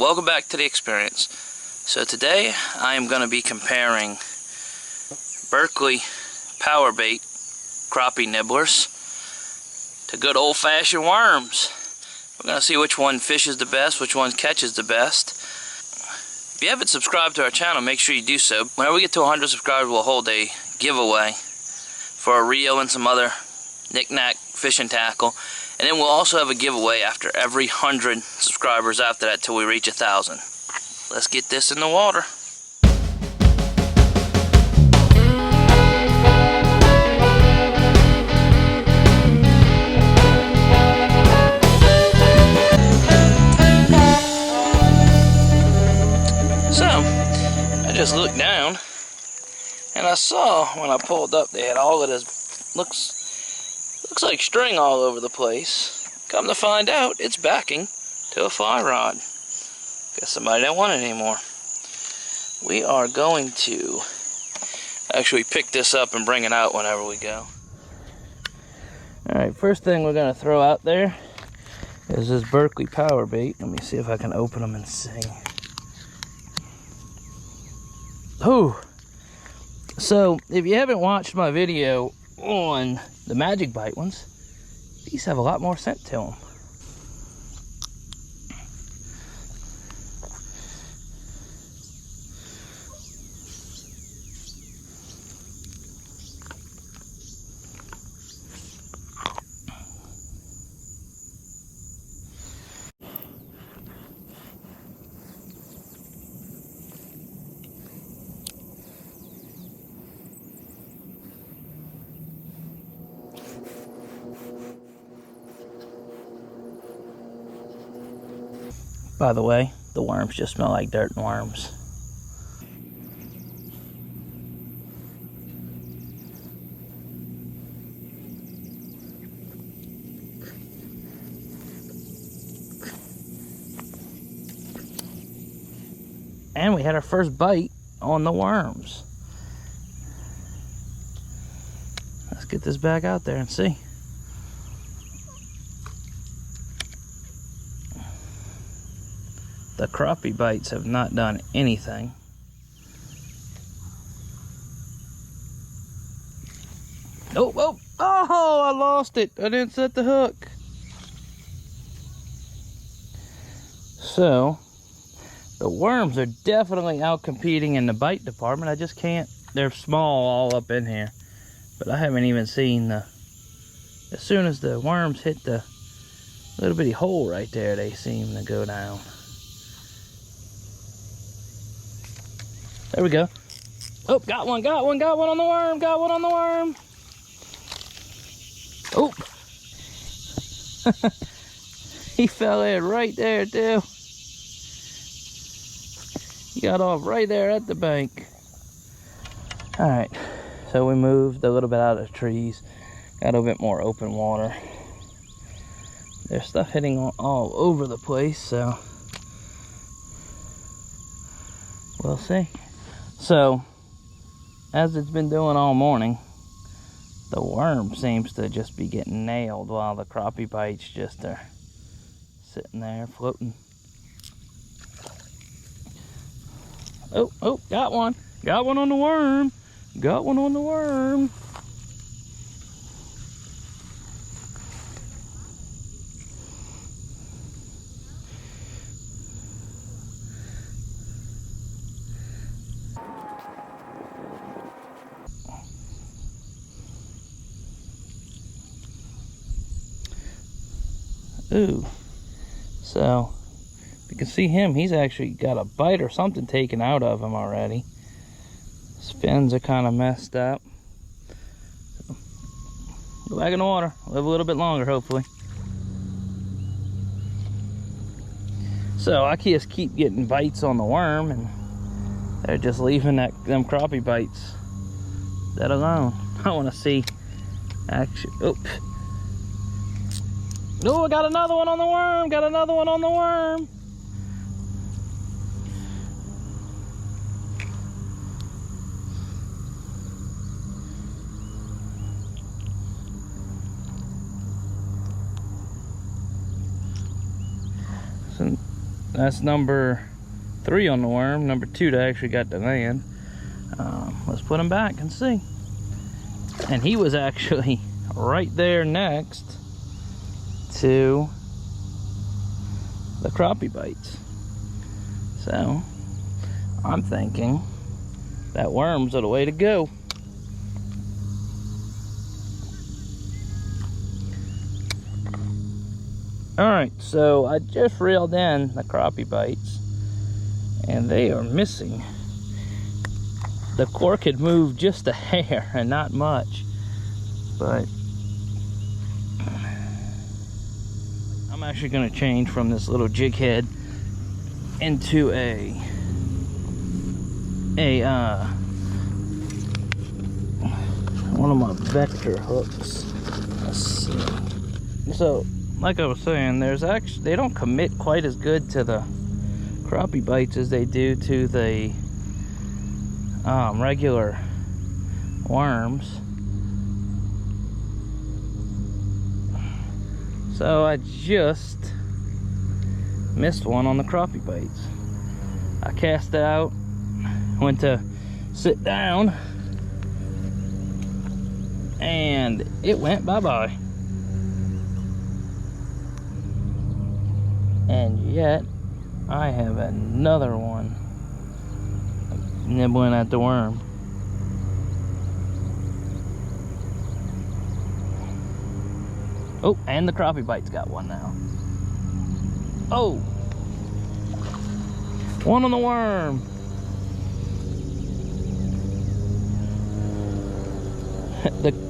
welcome back to the experience. So today I am going to be comparing Berkley PowerBait Crappie Nibblers to good old-fashioned worms. We're going to see which one fishes the best, which one catches the best. If you haven't subscribed to our channel, make sure you do so. Whenever we get to 100 subscribers, we'll hold a giveaway for a reel and some other knick-knack fishing tackle. And then we'll also have a giveaway after every 100 subscribers after that till we reach 1,000. Let's get this in the water. So, I just looked down and I saw when I pulled up they had all of this, looks like string all over the place. Come to find out, it's backing to a fly rod. Guess somebody don't want it anymore. We are going to actually pick this up and bring it out whenever we go. Alright, first thing we're going to throw out there is this Berkley PowerBait. Let me see if I can open them and see. Oh! So, if you haven't watched my video on the Magic Bite ones, these have a lot more scent to them. By the way, the worms just smell like dirt and worms. And we had our first bite on the worms. Let's get this back out there and see. The crappie bites have not done anything. Oh, I lost it. I didn't set the hook. So, the worms are definitely out competing in the bite department. I just can't, they're small all up in here. But I haven't even seen the, as soon as the worms hit the little bitty hole right there, they seem to go down. There we go. Oh, got one on the worm, got one on the worm. Oh. He fell in right there too. He got off right there at the bank. Alright, so we moved a little bit out of the trees. Got a bit more open water. There's stuff hitting all over the place, so we'll see. So, as it's been doing all morning, the worm seems to just be getting nailed while the crappie bites just are sitting there floating. Oh, got one. Got one on the worm. Got one on the worm. Ooh, so you can see him, he's actually got a bite or something taken out of him already. His fins are kind of messed up. So, go back in the water, live a little bit longer hopefully. So I just keep getting bites on the worm and they're just leaving them crappie bites that alone. I want to see action. Oh, I got another one on the worm. Got another one on the worm. That's number 3 on the worm, number 2 that actually got to land. Let's put him back and see. And he was actually right there next to the crappie bites. So I'm thinking that worms are the way to go. Alright, so I just reeled in the crappie bites and they are missing. The cork had moved just a hair and not much, but I'm actually going to change from this little jig head into one of my vector hooks. Let's see. So like I was saying, they don't commit quite as good to the crappie bites as they do to the regular worms. So I just missed one on the crappie bites. I cast it out, went to sit down, and it went bye-bye. And yet I have another one nibbling at the worm. Oh, and the crappie bite's got one now. Oh, one on the worm.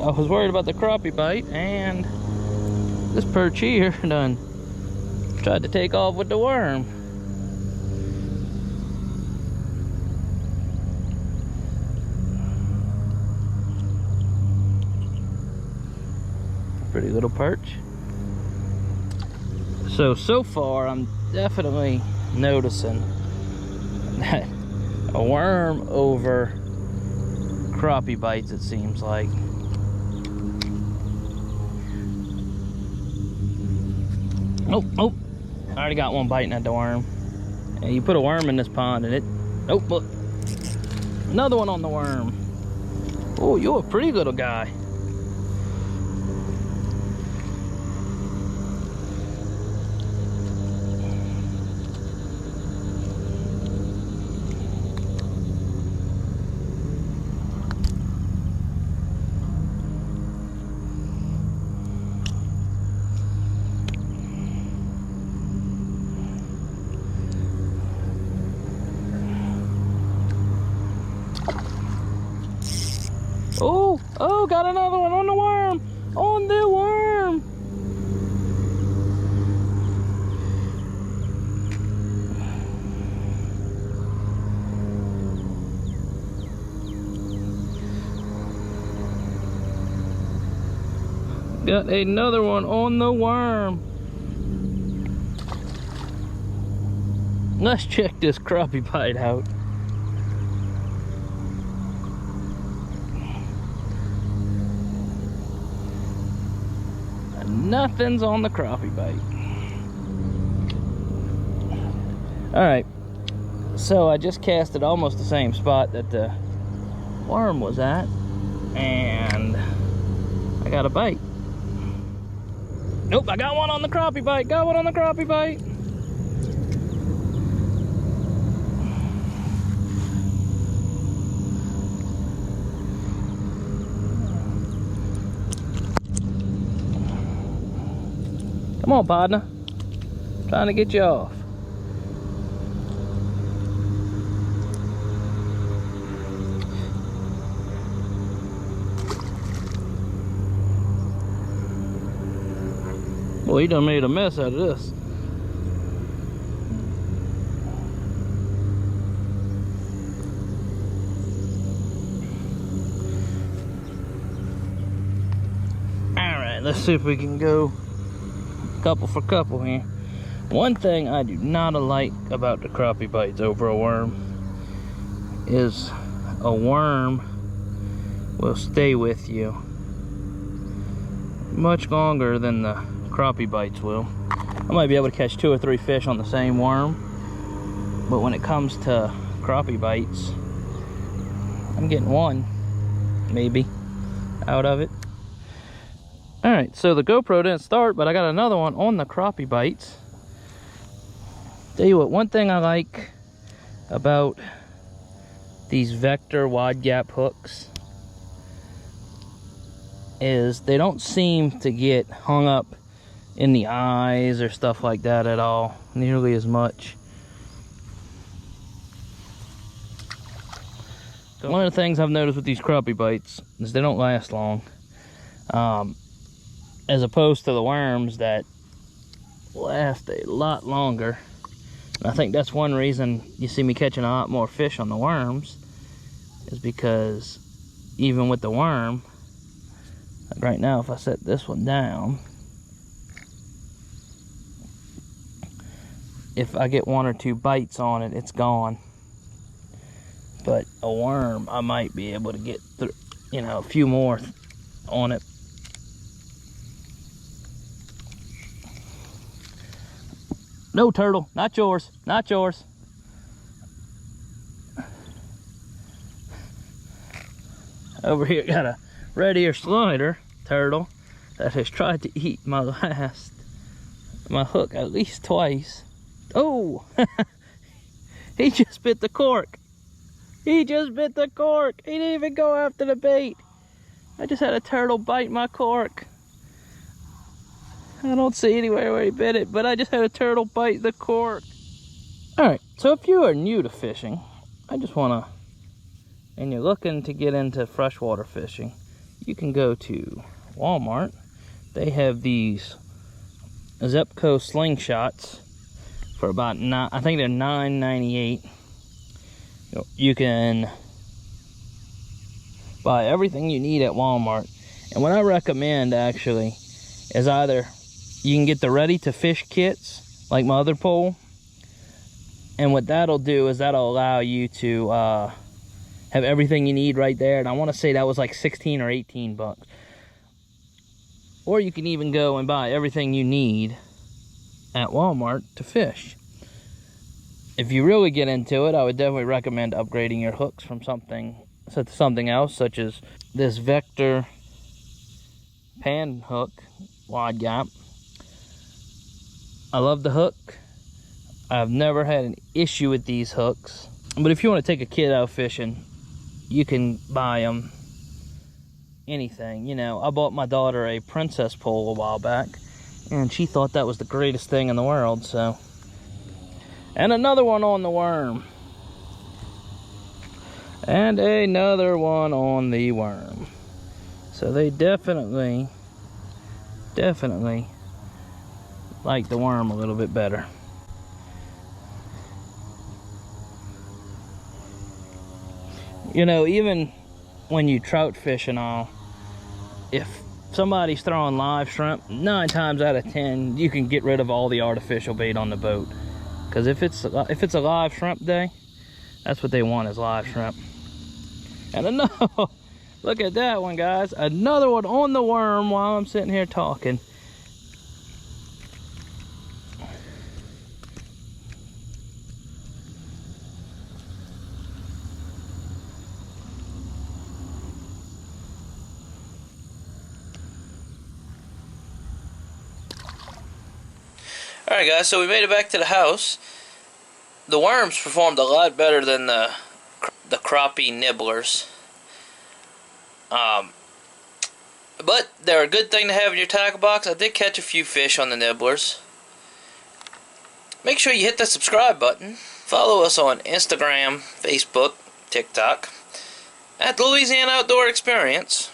I was worried about the crappie bite, and this perch here done tried to take off with the worm. Pretty little perch. So far I'm definitely noticing that a worm over crappie bites, it seems like. Oh, I already got one biting at the worm. Yeah, you put a worm in this pond and it, oh, look, another one on the worm. Oh, you're a pretty little guy. Oh, got another one on the worm. On the worm. Got another one on the worm. Let's check this crappie bite out. Nothing's on the crappie bite. Alright, so I just cast it almost the same spot that the worm was at, and I got a bite. Nope, I got one on the crappie bite. Got one on the crappie bite. Come on, partner. Trying to get you off. Well, he done made a mess out of this. Alright, let's see if we can go couple for couple here. One thing I do not like about the crappie bites over a worm is a worm will stay with you much longer than the crappie bites will. I might be able to catch 2 or 3 fish on the same worm, but when it comes to crappie bites, I'm getting 1 maybe out of it. Alright, so the GoPro didn't start, but I got another one on the crappie bites. Tell you what, one thing I like about these Vector wide gap hooks is they don't seem to get hung up in the eyes or stuff like that at all, nearly as much. One of the things I've noticed with these crappie bites is they don't last long, as opposed to the worms that last a lot longer. And I think that's one reason you see me catching a lot more fish on the worms, is because even with the worm, like right now if I set this one down, if I get 1 or 2 bites on it, it's gone. But a worm, I might be able to get through, you know, a few more on it. No, turtle, not yours, not yours. Over here got a red ear slider turtle that has tried to eat my hook at least twice. Oh, he just bit the cork. He just bit the cork. He didn't even go after the bait. I just had a turtle bite my cork. I don't see anywhere where he bit it, but I just had a turtle bite the cork. Alright, so if you are new to fishing, I just want to, and you're looking to get into freshwater fishing, you can go to Walmart. They have these Zepco slingshots for about I think they're $9.98. You can buy everything you need at Walmart. And what I recommend actually is either you can get the ready to fish kits like my other pole, and what that'll do is that'll allow you to have everything you need right there. And I want to say that was like 16 or 18 bucks. Or you can even go and buy everything you need at Walmart to fish. If you really get into it, I would definitely recommend upgrading your hooks from something else, such as this Vector pan hook wide gap. I love the hook. I've never had an issue with these hooks. But if you want to take a kid out fishing, you can buy them anything. You know, I bought my daughter a princess pole a while back, and she thought that was the greatest thing in the world, so. And another one on the worm. And another one on the worm. So they definitely like the worm a little bit better. You know, even when you trout fish and all, if somebody's throwing live shrimp, 9 times out of 10 you can get rid of all the artificial bait on the boat. Because if it's a live shrimp day, that's what they want, is live shrimp. And another, look at that one, guys. Another one on the worm while I'm sitting here talking. Alright guys, so we made it back to the house. The worms performed a lot better than the crappie nibblers. But they're a good thing to have in your tackle box. I did catch a few fish on the nibblers. Make sure you hit the subscribe button. Follow us on Instagram, Facebook, TikTok at the Louisiana Outdoor Experience.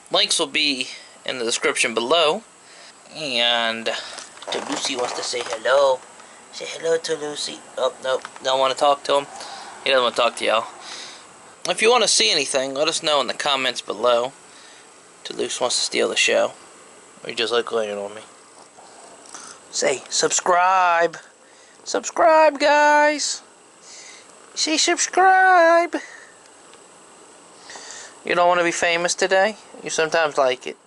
Links will be in the description below. And Lucy wants to say hello. Say hello to Lucy. Oh, no, don't want to talk to him. He doesn't want to talk to y'all. If you want to see anything, let us know in the comments below. Toulouse wants to steal the show. Or you just like laying on me. Say, subscribe. Subscribe, guys. Say subscribe. You don't want to be famous today? You sometimes like it.